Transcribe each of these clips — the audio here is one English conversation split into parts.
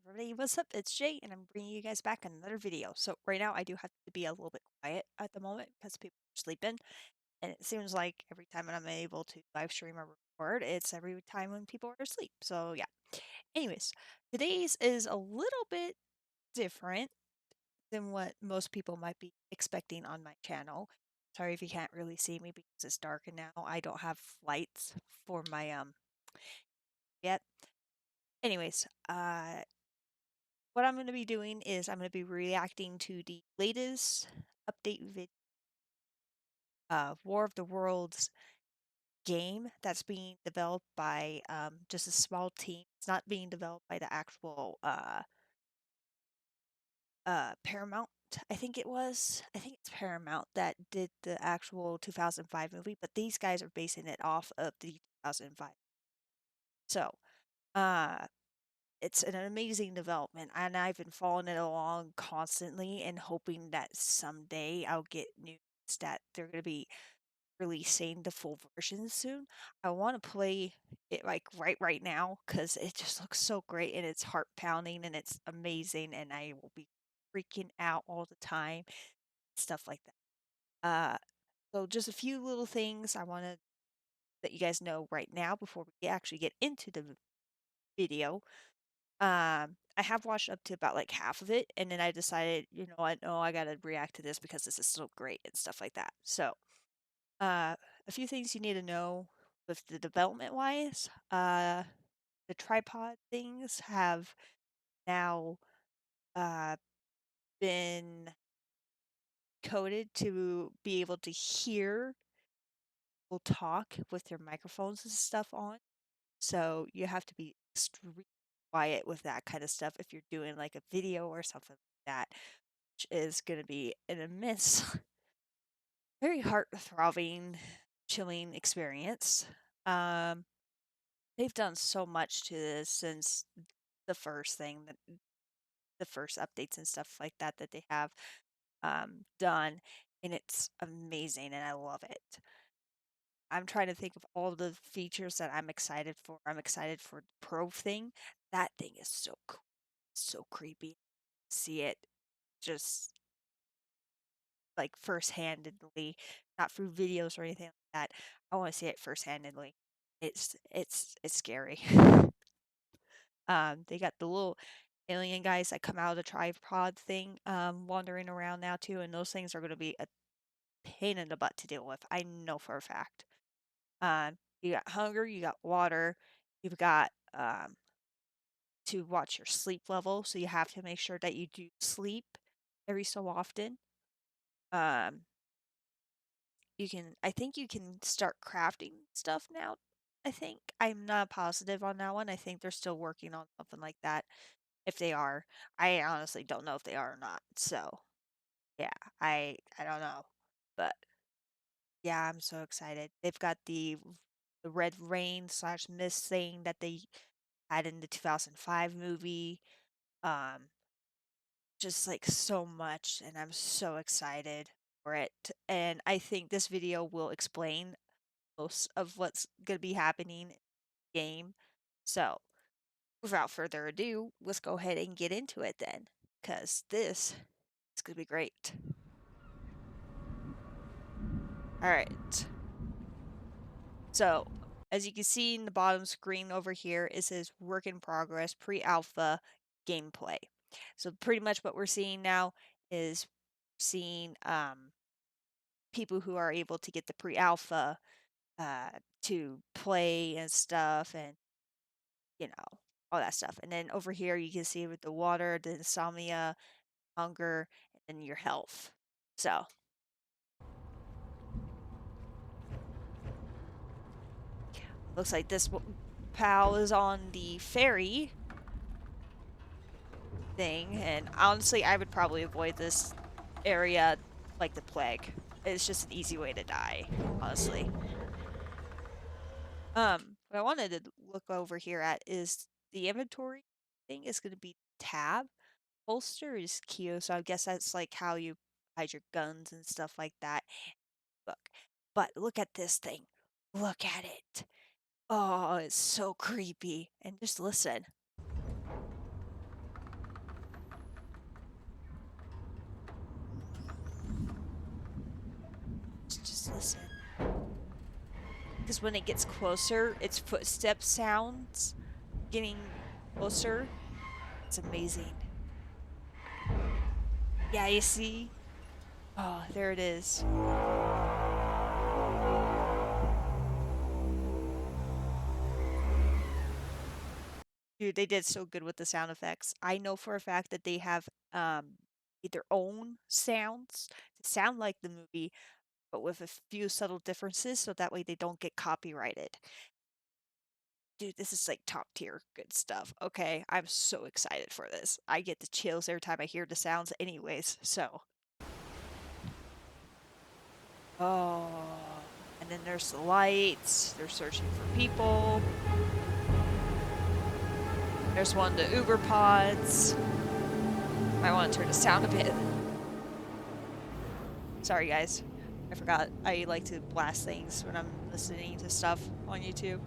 Everybody, what's up? It's Jay, and I'm bringing you guys back another video. So right now, I do have to be a little bit quiet at the moment because people are sleeping, and it seems like every time I'm able to live stream or record, it's every time when people are asleep. So yeah. Anyways, today's is a little bit different than what most people might be expecting on my channel. Sorry if you can't really see me because it's dark and now I don't have lights for my yet. Anyways, what I'm going to be doing is I'm going to be reacting to the latest update War of the Worlds game that's being developed by just a small team. It's not being developed by the actual Paramount. I think it was. I think it's Paramount that did the actual 2005 movie, but these guys are basing it off of the 2005. So, uh, it's an amazing development, and I've been following it along constantly and hoping that someday I'll get news that they're going to be releasing the full version soon. I want to play it like right now because it just looks so great and it's heart pounding and it's amazing, and I will be freaking out all the time, stuff like that. So just a few little things I want to let you guys know right now before we actually get into the video. I have watched up to about like half of it, and then I decided, you know what, no, I gotta react to this because this is so great and stuff like that. So, uh, a few things you need to know with the development wise. The tripod things have now uh been coded to be able to hear people talk with their microphones and stuff on. So you have to be extremely quiet with that kind of stuff if you're doing like a video or something like that, which is going to be an immense, very heart-throbbing, chilling experience. Um, they've done so much to this since the first thing that the first updates and stuff like that that they have done, and it's amazing, and I love it. I'm trying to think of all the features that I'm excited for. I'm excited for the Pro thing. That thing is so cool, so creepy. See it just like first-handedly, not through videos or anything like that. I want to see it first-handedly. It's scary. They got the little alien guys that come out of the tripod thing wandering around now too, and those things are going to be a pain in the butt to deal with. I know for a fact. You got hunger, you got water, you've got to watch your sleep level, so you have to make sure that you do sleep every so often. Um, I think you can start crafting stuff now. I think I'm not positive on that one. I think they're still working on something like that. If they are, I honestly don't know if they are or not. So yeah, I don't know, but yeah, I'm so excited. They've got the red rain slash mist thing that they had in the 2005 movie. Um, just like so much, and I'm so excited for it. And I think this video will explain most of what's going to be happening in the game. So, without further ado, let's go ahead and get into it then, because this is going to be great. All right. So, as you can see in the bottom screen over here, it says work in progress, pre-alpha gameplay. So pretty much what we're seeing now is seeing people who are able to get the pre-alpha uh, to play and stuff, and you know, all that stuff. And then over here you can see with the water, the insomnia, hunger, and then your health. So looks like this pal is on the ferry thing, and honestly, I would probably avoid this area like the plague. It's just an easy way to die, honestly. What I wanted to look over here at is the inventory thing is going to be tab. Holster is Q, so I guess that's like how you hide your guns and stuff like that. Look, but look at this thing. Look at it. Oh, it's so creepy. And just listen. because when it gets closer, its footstep sounds getting closer. It's amazing. Yeah, you see? Oh, there it is. Dude, they did so good with the sound effects. I know for a fact that they have their own sounds to sound like the movie, but with a few subtle differences so that way they don't get copyrighted. Dude, this is like top tier good stuff. Okay, I'm so excited for this. I get the chills every time I hear the sounds anyways, so. Oh, and then there's the lights. They're searching for people. There's one of the Uber pods. I want to turn the sound a bit. Sorry, guys. I forgot. I like to blast things when I'm listening to stuff on YouTube.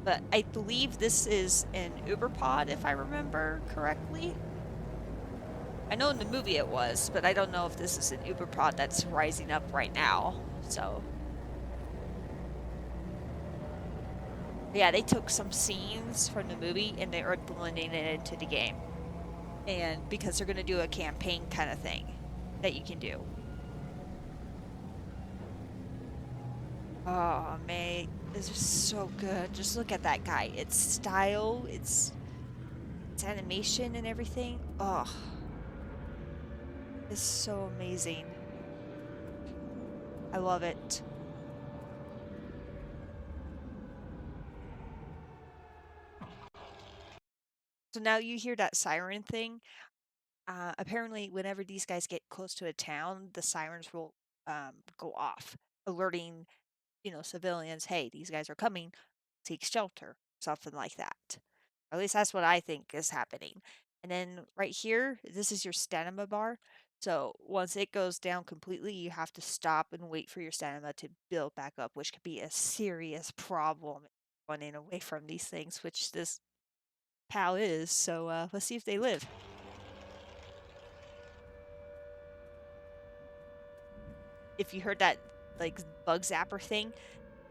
But I believe this is an Uber pod, if I remember correctly. I know in the movie it was, but I don't know if this is an Uber pod that's rising up right now. So, yeah, they took some scenes from the movie and they are blending it into the game. And because they're going to do a campaign kind of thing that you can do. Oh, mate, this is so good. Just look at that guy. Its style, its animation and everything. Oh, it's so amazing. I love it. So now you hear that siren thing. Apparently, whenever these guys get close to a town, the sirens will go off, alerting civilians, hey, these guys are coming, take shelter, something like that. Or at least that's what I think is happening. And then right here, this is your stamina bar. So once it goes down completely, you have to stop and wait for your stamina to build back up, which could be a serious problem running away from these things, which this PAL is. So let's see if they live. If you heard that like bug zapper thing,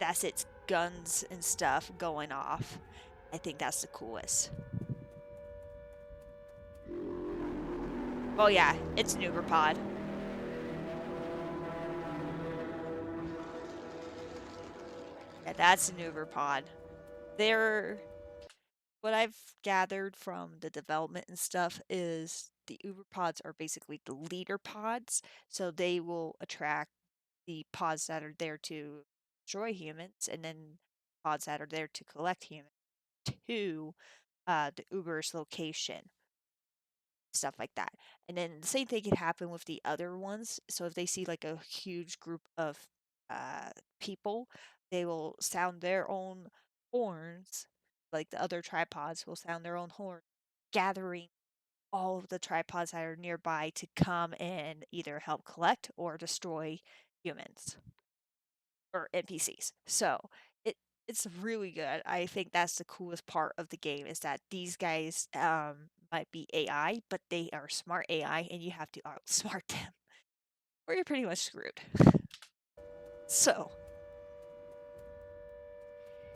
that's its guns and stuff going off. I think that's the coolest. Oh yeah, it's an Uber pod. Yeah, that's an Uber pod. What I've gathered from the development and stuff is the Uber pods are basically the leader pods, so they will attract the pods that are there to destroy humans, and then pods that are there to collect humans to the Uber's location, stuff like that. And then the same thing can happen with the other ones. So if they see like a huge group of people, they will sound their own horns, like the other tripods will sound their own horn, gathering all of the tripods that are nearby to come and either help collect or destroy humans or NPCs. So it it's really good. I think that's the coolest part of the game is that these guys might be AI, but they are smart AI and you have to outsmart them or you're pretty much screwed. So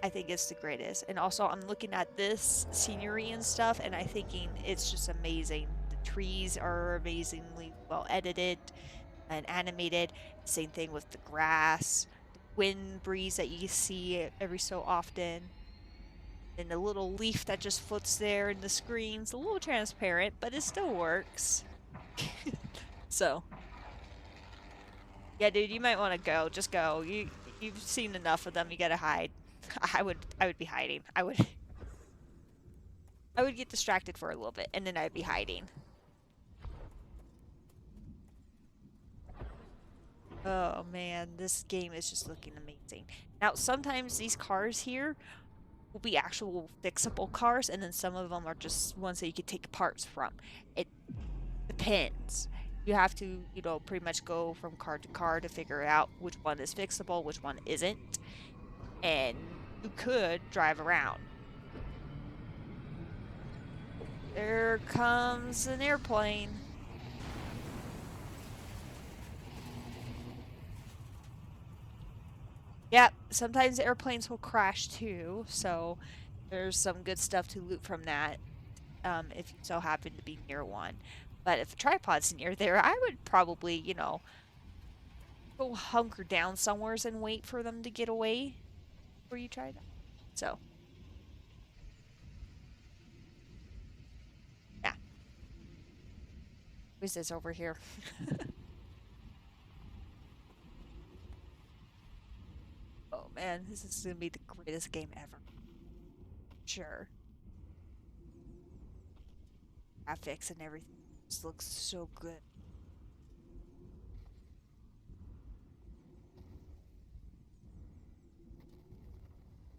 I think it's the greatest. And also I'm looking at this scenery and stuff and I'm thinking it's just amazing. The trees are amazingly well edited and animated. Same thing with the grass, the wind breeze that you see every so often. And the little leaf that just floats there in the screen's a little transparent, but it still works. So, yeah, dude, you might want to go. Just go. You've seen enough of them. You gotta hide. I would be hiding. I would get distracted for a little bit, and then I'd be hiding. Oh man, this game is just looking amazing. Now, sometimes these cars here will be actual fixable cars, and then some of them are just ones that you could take parts from. It depends. You have to, pretty much go from car to car to figure out which one is fixable, which one isn't. And you could drive around. There comes an airplane. Yep, sometimes airplanes will crash too, so there's some good stuff to loot from that, if you so happen to be near one. But if a tripod's near there, I would probably, go hunker down somewheres and wait for them to get away before you try that. So, yeah. Who's this over here? Oh man, this is gonna be the greatest game ever. Sure. Graphics and everything just looks so good.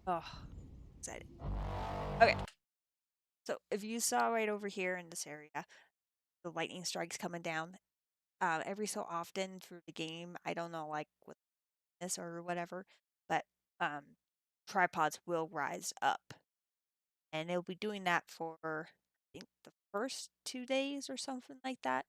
Oh, excited. Okay, so if you saw right over here in this area, the lightning strikes coming down, every so often through the game, I don't know, like with this or whatever, but um, tripods will rise up, and it'll be doing that for I think the first 2 days or something like that.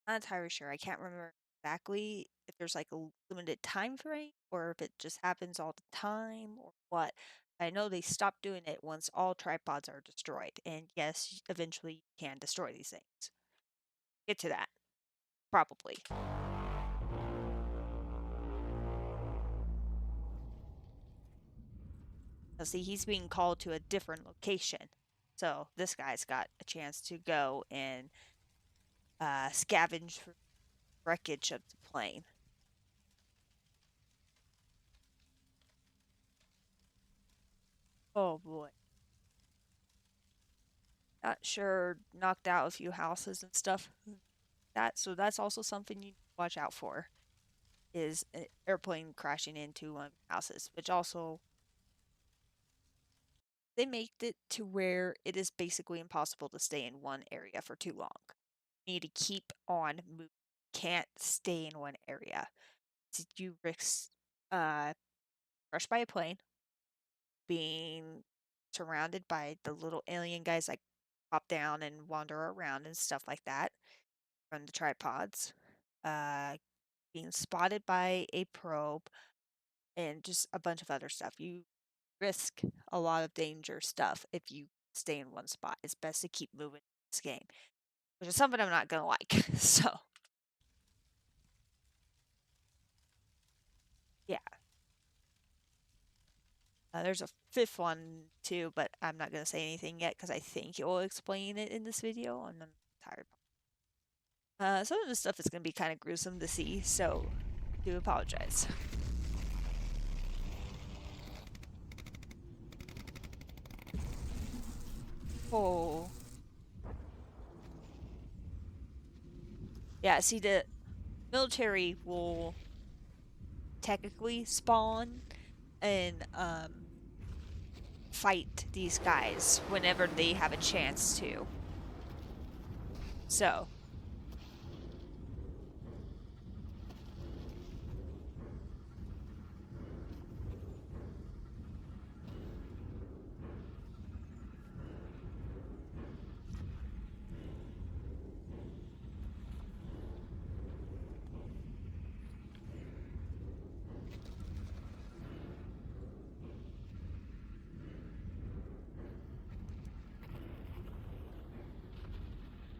Not entirely sure. I can't remember exactly if there's like a limited time frame or if it just happens all the time or what. I know they stopped doing it once all tripods are destroyed. And yes, eventually you can destroy these things. Get to that, probably. Now, see, he's being called to a different location. So this guy's got a chance to go and scavenge for wreckage of the plane. Oh boy. Not sure, knocked out a few houses and stuff. So that's also something you watch out for is an airplane crashing into one of your houses, which also they made it to where it is basically impossible to stay in one area for too long. You need to keep on moving. Can't stay in one area. You risk uh crushed by a plane, being surrounded by the little alien guys that pop down and wander around and stuff like that from the tripods. Uh being spotted by a probe and just a bunch of other stuff. You risk a lot of danger stuff if you stay in one spot. It's best to keep moving in this game, which is something I'm not gonna like. So yeah, there's a fifth one too, but I'm not gonna say anything yet because I think it will explain it in this video, and I'm tired. Some of the stuff is gonna be kind of gruesome to see, so do apologize. Oh, yeah. See, the military will technically spawn and fight these guys whenever they have a chance to. So,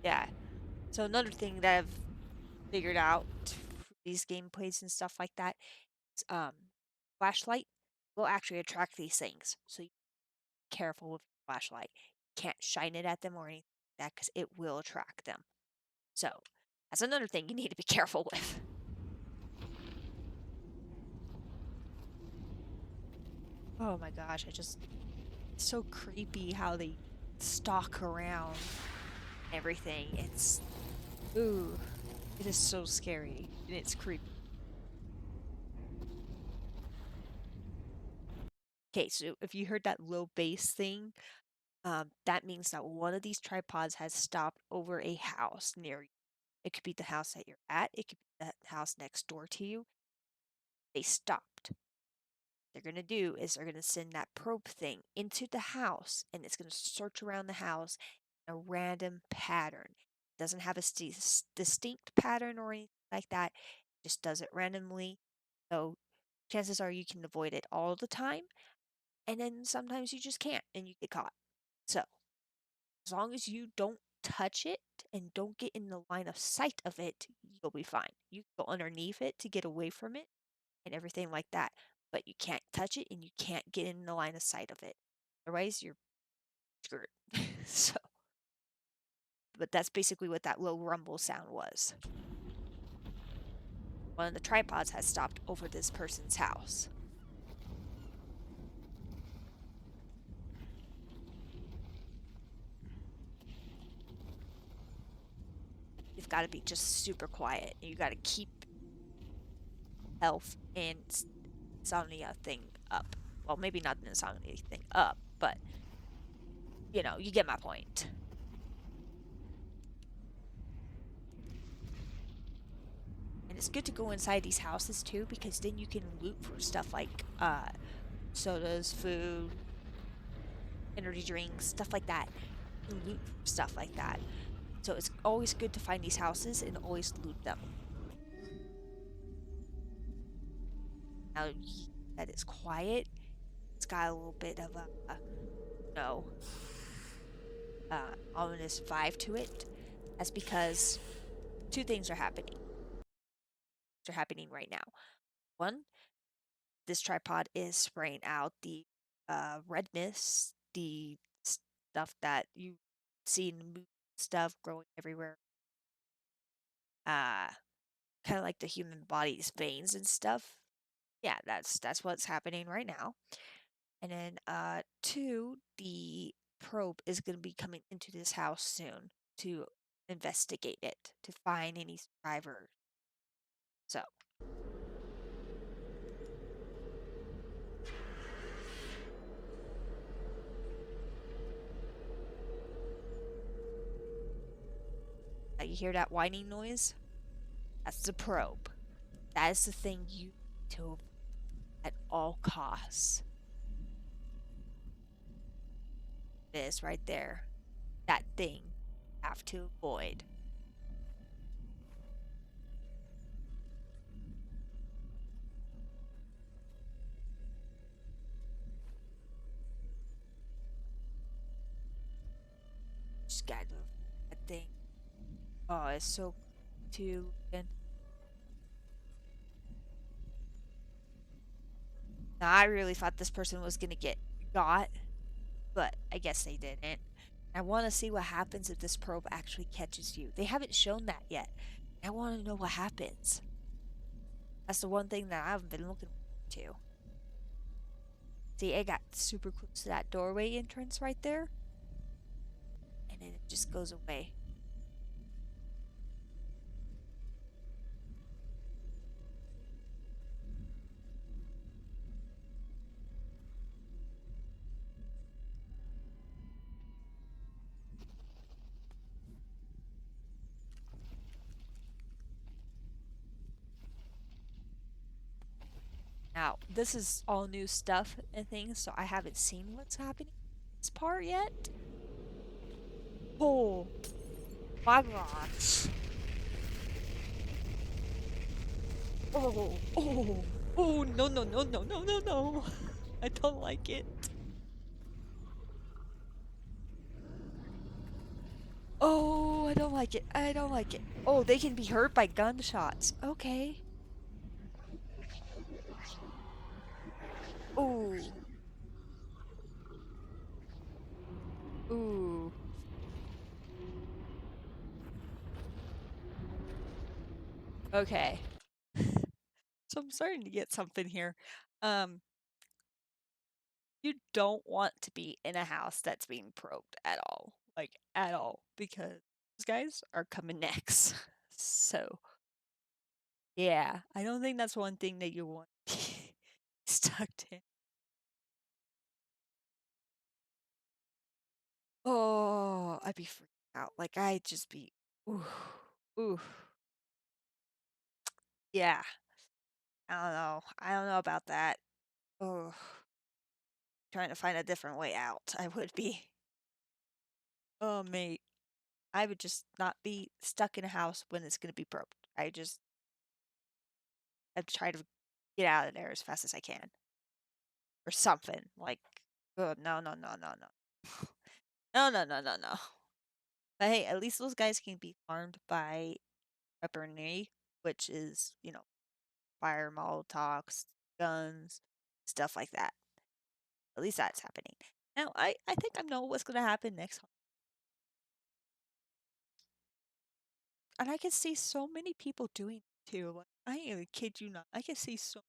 yeah. So another thing that I've figured out for these gameplays and stuff like that is flashlight will actually attract these things. So you be careful with your flashlight. You can't shine it at them or anything like that because it will attract them. So that's another thing you need to be careful with. Oh my gosh, it's so creepy how they stalk around everything. Ooh, it is so scary and it's creepy. Okay, so if you heard that low bass thing, that means that one of these tripods has stopped over a house near you. It could be the house that you're at, it could be the house next door to you. They stopped. They're going to do is they're going to send that probe thing into the house and it's going to search around the house in a random pattern. It doesn't have a distinct pattern or anything like that. It just does it randomly. So chances are you can avoid it all the time, and then sometimes you just can't and you get caught. So, as long as you don't touch it and don't get in the line of sight of it, you'll be fine. You can go underneath it to get away from it and everything like that, but you can't touch it and you can't get in the line of sight of it. Otherwise, you're screwed. So, but that's basically what that low rumble sound was. One of the tripods has stopped over this person's house. You've got to be just super quiet. You got to keep health and insomnia thing up. Well, maybe not the insomnia thing up, but you get my point. And it's good to go inside these houses too, because then you can loot for stuff like sodas, food, energy drinks, stuff like that. You can loot for stuff like that. So it's always good to find these houses and always loot them. Now that it's quiet, it's got a little bit of a ominous vibe to it. That's because two things are happening. They're happening right now. One, this tripod is spraying out the red mist, the stuff that you see in the movie stuff growing everywhere. Kind of like the human body's veins and stuff. Yeah, that's what's happening right now. And then two, the probe is going to be coming into this house soon to investigate it, to find any survivors. So, you hear that whining noise? That's the probe. That is the thing you need to avoid at all costs. It is right there. That thing you have to avoid. Just gotta avoid that thing. Oh, it's so too. And now I really thought this person was gonna get got, but I guess they didn't. I want to see what happens if this probe actually catches you. They haven't shown that yet. I want to know what happens. That's the one thing that I haven't been looking to. See, I got super close to that doorway entrance right there, and then it just goes away. Now, this is all new stuff and things, so I haven't seen what's happening in this part yet. Oh my gosh. Oh, no, no, no, no, no, no, no. I don't like it. Oh, I don't like it. I don't like it. Oh, they can be hurt by gunshots. Okay. Ooh. Ooh. Okay. So I'm starting to get something here. Um, you don't want to be in a house that's being probed at all. Like, at all. Because those guys are coming next. So, yeah. I don't think that's one thing that you want to be stuck in. Oh, I'd be freaking out. Like, I'd just be, ooh, ooh. Yeah. I don't know. I don't know about that. Oh, trying to find a different way out. I would be. Oh, mate. I would just not be stuck in a house when it's going to be broke. I'd try to get out of there as fast as I can. Or something. Like, oh, no, no, no, no, no. No, no, no, no, no. But hey, at least those guys can be harmed by weaponry, which is, fire, molotovs, guns, stuff like that. At least that's happening. Now, I think I know what's going to happen next. And I can see so many people doing it too. Like, I ain't even kid you not. I can see so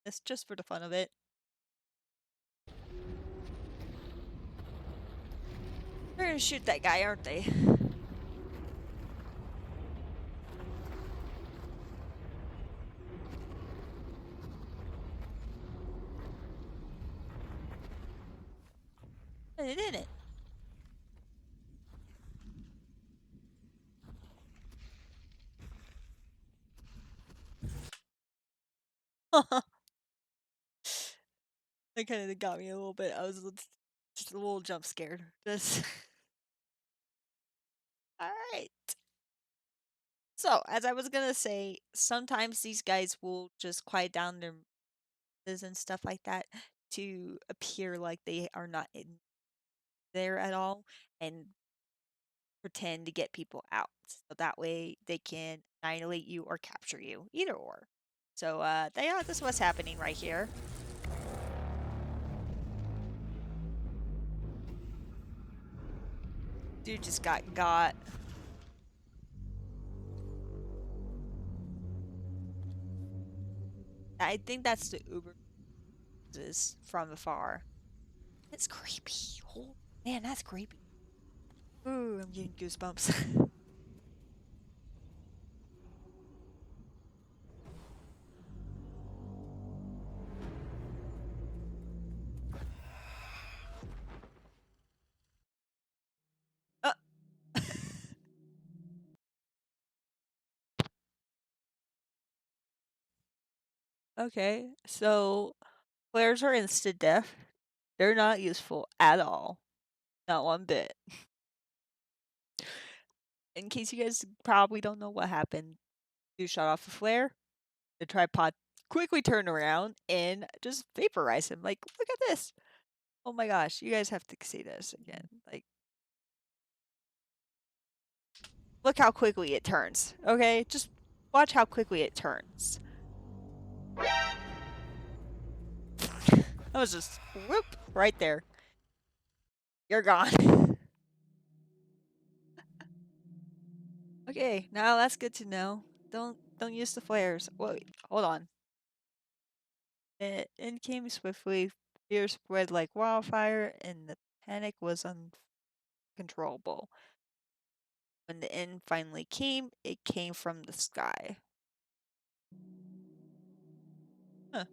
this just for the fun of it. They're gonna shoot that guy, aren't they? They didn't. That kind of got me a little bit. I was just a little jump scared. Just all right. So, as I was gonna say, sometimes these guys will just quiet down their voices and stuff like that to appear like they are not in there at all and pretend to get people out. So that way they can annihilate you or capture you, either or. So, yeah, this is what's happening right here. Dude just got. I think that's the Uber is from afar. It's creepy. Oh man, that's creepy. Ooh, I'm getting goosebumps. uh. Okay, so flares are instant death. They're not useful at all. Not one bit. In case you guys probably don't know what happened, you shot off a flare, the tripod quickly turned around and just vaporized him. Like, look at this. Oh my gosh, you guys have to see this again. Like, look how quickly it turns. Okay, just watch how quickly it turns. That was just whoop right there. You're gone. Okay, now that's good to know. Don't use the flares. Wait, hold on. It came swiftly. Fear spread like wildfire, and the panic was uncontrollable. When the end finally came, it came from the sky. Huh.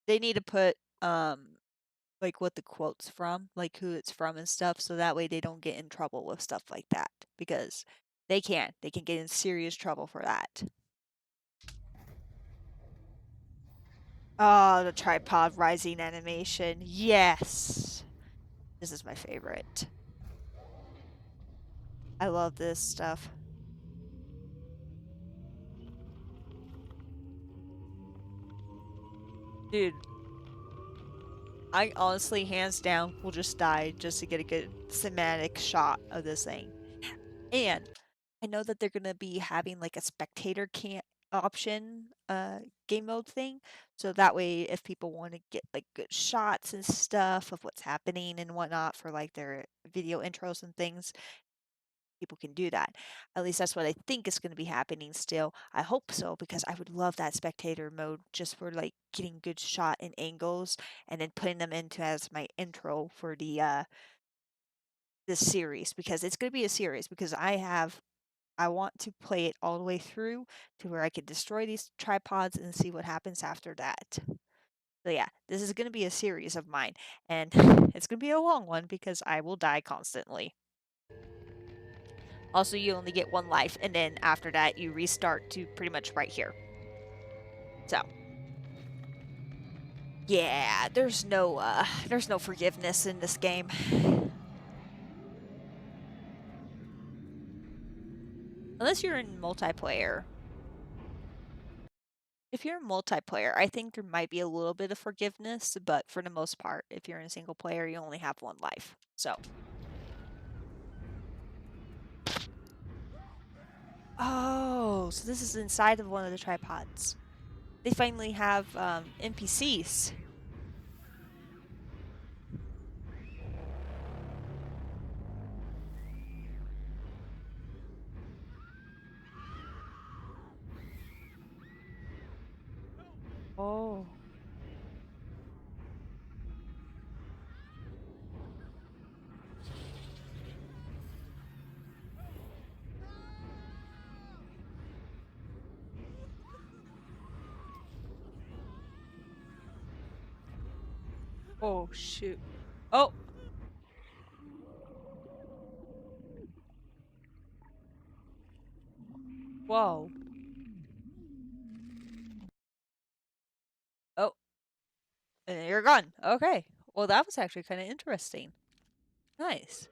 They need to put like what the quote's from, like who it's from and stuff, so that way they don't get in trouble with stuff like that. Because they can. They can get in serious trouble for that. Oh, the tripod rising animation. Yes. This is my favorite. I love this stuff. Dude, I honestly, hands down, will just die just to get a good cinematic shot of this thing. And I know that they're gonna be having like a spectator can option game mode thing. So that way if people want to get like good shots and stuff of what's happening and whatnot for like their video intros and things, people can do that. At least that's what I think is going to be happening still. I hope so because I would love that spectator mode just for like getting good shot and angles and then putting them into as my intro for the this series because it's going to be a series because I want to play it all the way through to where I can destroy these tripods and see what happens after that. So yeah, this is going to be a series of mine and it's going to be a long one because I will die constantly. Also, you only get one life, and then after that, you restart to pretty much right here. So, yeah, there's no forgiveness in this game. Unless you're in multiplayer. If you're in multiplayer, I think there might be a little bit of forgiveness, but for the most part, if you're in single player, you only have one life. So. Oh, so this is inside of one of the tripods. They finally have NPCs. Oh. Oh, shoot. Oh! Whoa. Oh. And you're gone. Okay. Well, that was actually kind of interesting. Nice.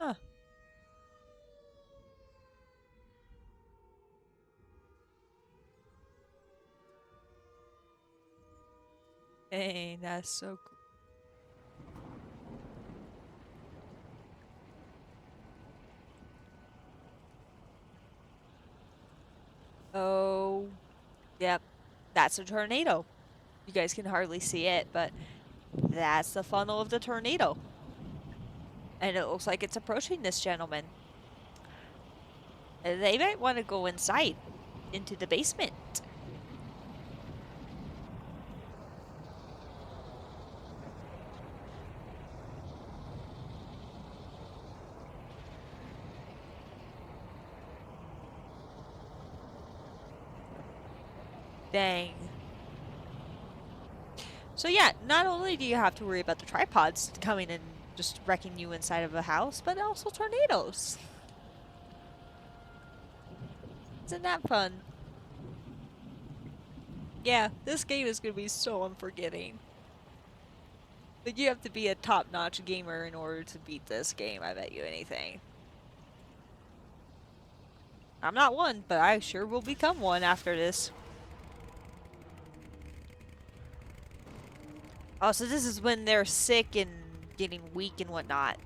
Huh. Dang, that's so cool. Oh, yep. That's a tornado. You guys can hardly see it, but that's the funnel of the tornado. And it looks like it's approaching this gentleman. They might want to go inside, into the basement. Dang. So yeah, not only do you have to worry about the tripods coming and just wrecking you inside of a house, but also tornadoes. Isn't that fun? Yeah, this game is going to be so unforgiving. Like, you have to be a top-notch gamer in order to beat this game, I bet you anything. I'm not one, but I sure will become one after this. Oh, so this is when they're sick and getting weak and whatnot.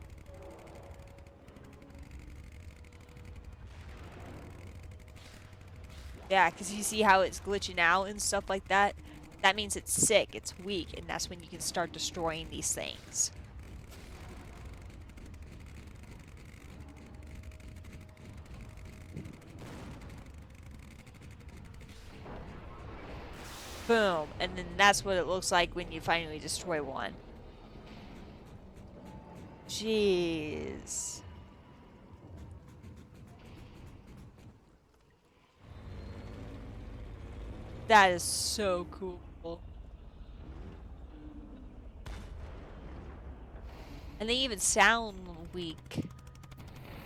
Yeah, because you see how it's glitching out and stuff like that? That means it's sick, it's weak, and that's when you can start destroying these things. Boom. And then that's what it looks like when you finally destroy one. Jeez. That is so cool. And they even sound weak.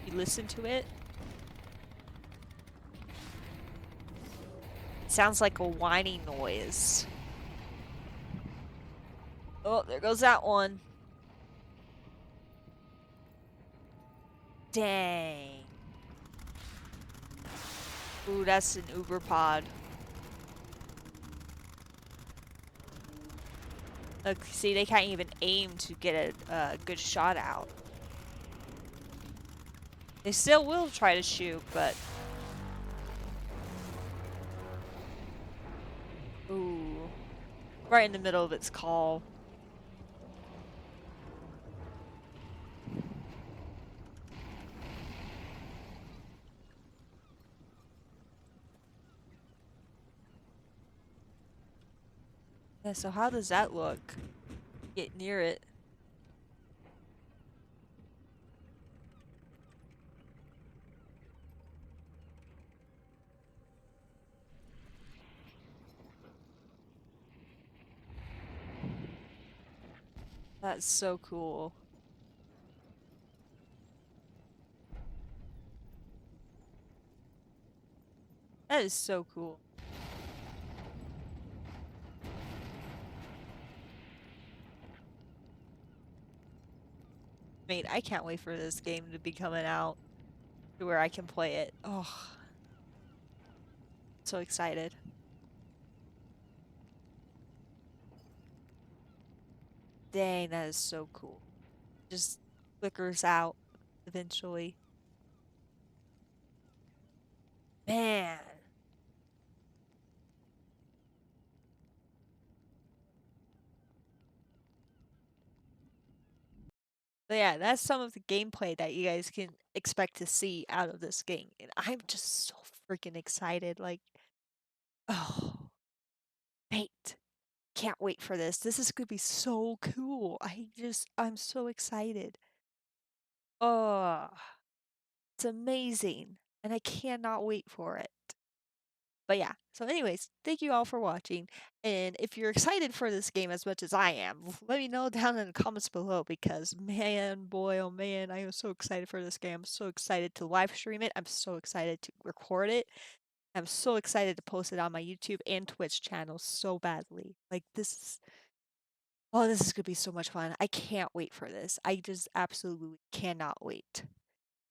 You listen to it. It sounds like a whining noise. Oh, there goes that one. Dang. Ooh, that's an Uber pod. Look, see, they can't even aim to get a good shot out. They still will try to shoot, but... Ooh. Right in the middle of its call. Yeah, so how does that look? Get near it. That's so cool. That is so cool. mean, I can't wait for this game to be coming out to where I can play it. Oh, so excited. Dang, that is so cool. Just flickers out eventually. Man. But yeah, that's some of the gameplay that you guys can expect to see out of this game. And I'm just so freaking excited. Like, oh, wait. Can't wait for this. This is gonna be so cool. I'm so excited. Oh, it's amazing. And I cannot wait for it. But yeah, so anyways, thank you all for watching. And if you're excited for this game as much as I am, let me know down in the comments below because man, boy, oh man, I am so excited for this game. I'm so excited to live stream it. I'm so excited to record it. I'm so excited to post it on my YouTube and Twitch channels so badly. Like this is gonna be so much fun. I can't wait for this. I just absolutely cannot wait.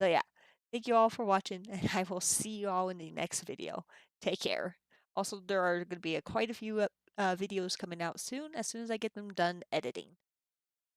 So yeah, thank you all for watching, and I will see you all in the next video. Take care. Also, there are going to be quite a few videos coming out soon as I get them done editing.